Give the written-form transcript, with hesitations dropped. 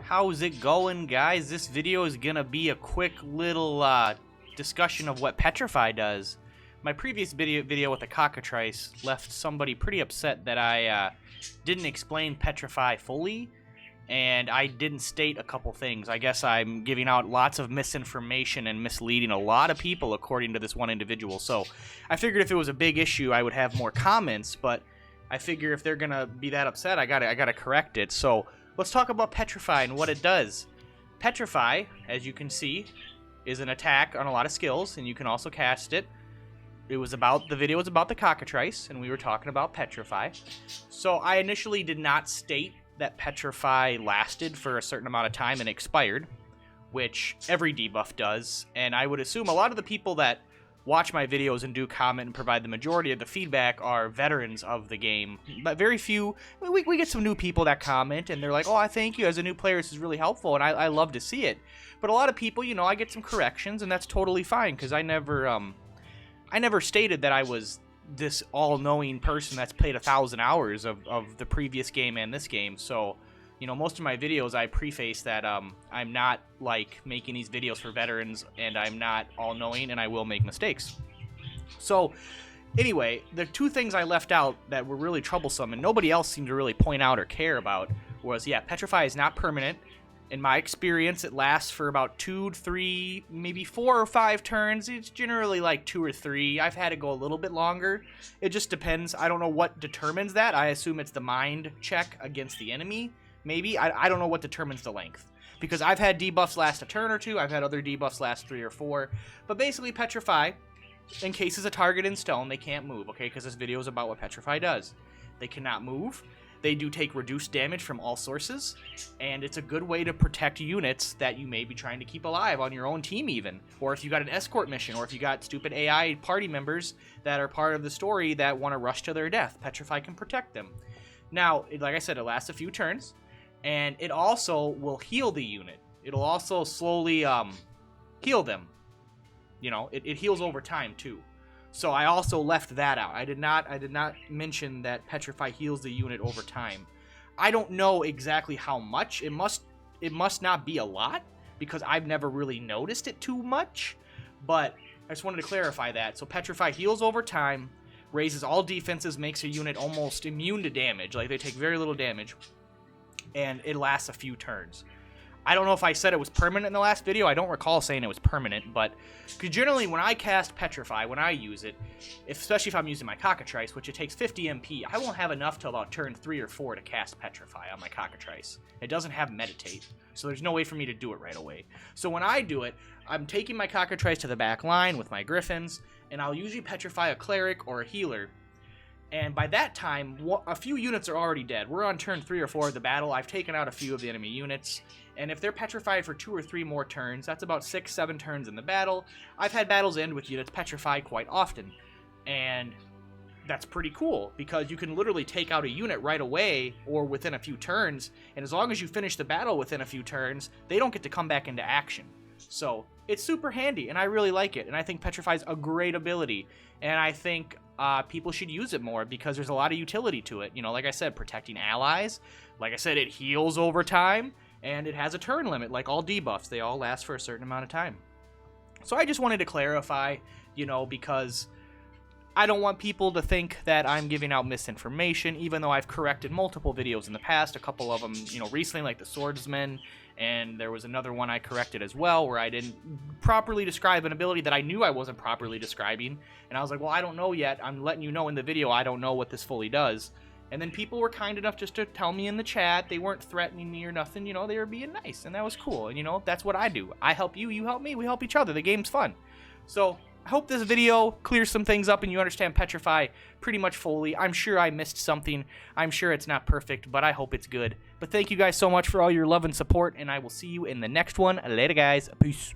How's it going, guys? This video is gonna be a quick little discussion of what Petrify does. My previous video with the cockatrice left somebody pretty upset that I didn't explain Petrify fully, and I didn't state a couple things. I guess I'm giving out lots of misinformation and misleading a lot of people, according to this one individual. So I figured if it was a big issue, I would have more comments, but I figure if they're gonna be that upset, I gotta correct it. So let's talk about Petrify and what it does. Petrify, as you can see, is an attack on a lot of skills, and you can also cast it. The video was about the cockatrice, and we were talking about Petrify. So I initially did not state that Petrify lasted for a certain amount of time and expired, which every debuff does, and I would assume a lot of the people that watch my videos and do comment and provide the majority of the feedback are veterans of the game. But very few, we get some new people that comment, and they're like, oh, I thank you, as a new player, this is really helpful, and I love to see it. But a lot of people, you know, I get some corrections, and that's totally fine, because I never stated that I was this all-knowing person that's played 1,000 hours of the previous game and this game. So, you know, most of my videos I preface that I'm not like making these videos for veterans, and I'm not all-knowing, and I will make mistakes. So anyway, the two things I left out that were really troublesome and nobody else seemed to really point out or care about was, yeah, Petrify is not permanent. In my experience, it lasts for about 2 to 3, maybe 4 or 5 turns. It's generally like 2 or 3. I've had it go a little bit longer. It just depends. I don't know what determines that. I assume it's the mind check against the enemy. Maybe. I don't know what determines the length. Because I've had debuffs last a turn or 2. I've had other debuffs last 3 or 4. But basically, Petrify encases a target in stone. They can't move, okay? Because this video is about what Petrify does. They cannot move. They do take reduced damage from all sources, and it's a good way to protect units that you may be trying to keep alive on your own team even. Or if you got an escort mission, or if you got stupid AI party members that are part of the story that want to rush to their death, Petrify can protect them. Now, like I said, it lasts a few turns, and it also will heal the unit. It'll also slowly heal them. You know, it heals over time too. So I also left that out. I did not mention that Petrify heals the unit over time. I don't know exactly how much. It must not be a lot, because I've never really noticed it too much. But I just wanted to clarify that. So Petrify heals over time, raises all defenses, makes a unit almost immune to damage. Like, they take very little damage, and it lasts a few turns. I don't know if I said it was permanent in the last video. I don't recall saying it was permanent, but because generally when I cast Petrify, when I use it, especially if I'm using my cockatrice, which it takes 50 MP, I won't have enough till about turn 3 or 4 to cast Petrify on my cockatrice. It doesn't have meditate, so there's no way for me to do it right away. So when I do it, I'm taking my cockatrice to the back line with my griffins, and I'll usually Petrify a cleric or a healer. And by that time, a few units are already dead. We're on turn 3 or 4 of the battle. I've taken out a few of the enemy units. And if they're petrified for 2 or 3 more turns, that's about 6, 7 turns in the battle. I've had battles end with units petrified quite often. And that's pretty cool, because you can literally take out a unit right away or within a few turns. And as long as you finish the battle within a few turns, they don't get to come back into action. So it's super handy, and I really like it. And I think Petrify's a great ability. And I think people should use it more, because there's a lot of utility to it. You know, like I said, protecting allies. Like I said, it heals over time, and it has a turn limit, like all debuffs. They all last for a certain amount of time. So I just wanted to clarify, you know, because I don't want people to think that I'm giving out misinformation, even though I've corrected multiple videos in the past. A couple of them, you know, recently, like the Swordsman, and there was another one I corrected as well where I didn't properly describe an ability that I knew I wasn't properly describing. And I was like, well, I don't know yet. I'm letting you know in the video I don't know what this fully does. And then people were kind enough just to tell me in the chat. They weren't threatening me or nothing. You know, they were being nice, and that was cool. And, you know, that's what I do. I help you, you help me, we help each other. The game's fun. So I hope this video clears some things up and you understand Petrify pretty much fully. I'm sure I missed something. I'm sure it's not perfect, but I hope it's good. But thank you guys so much for all your love and support, and I will see you in the next one. Later, guys. Peace.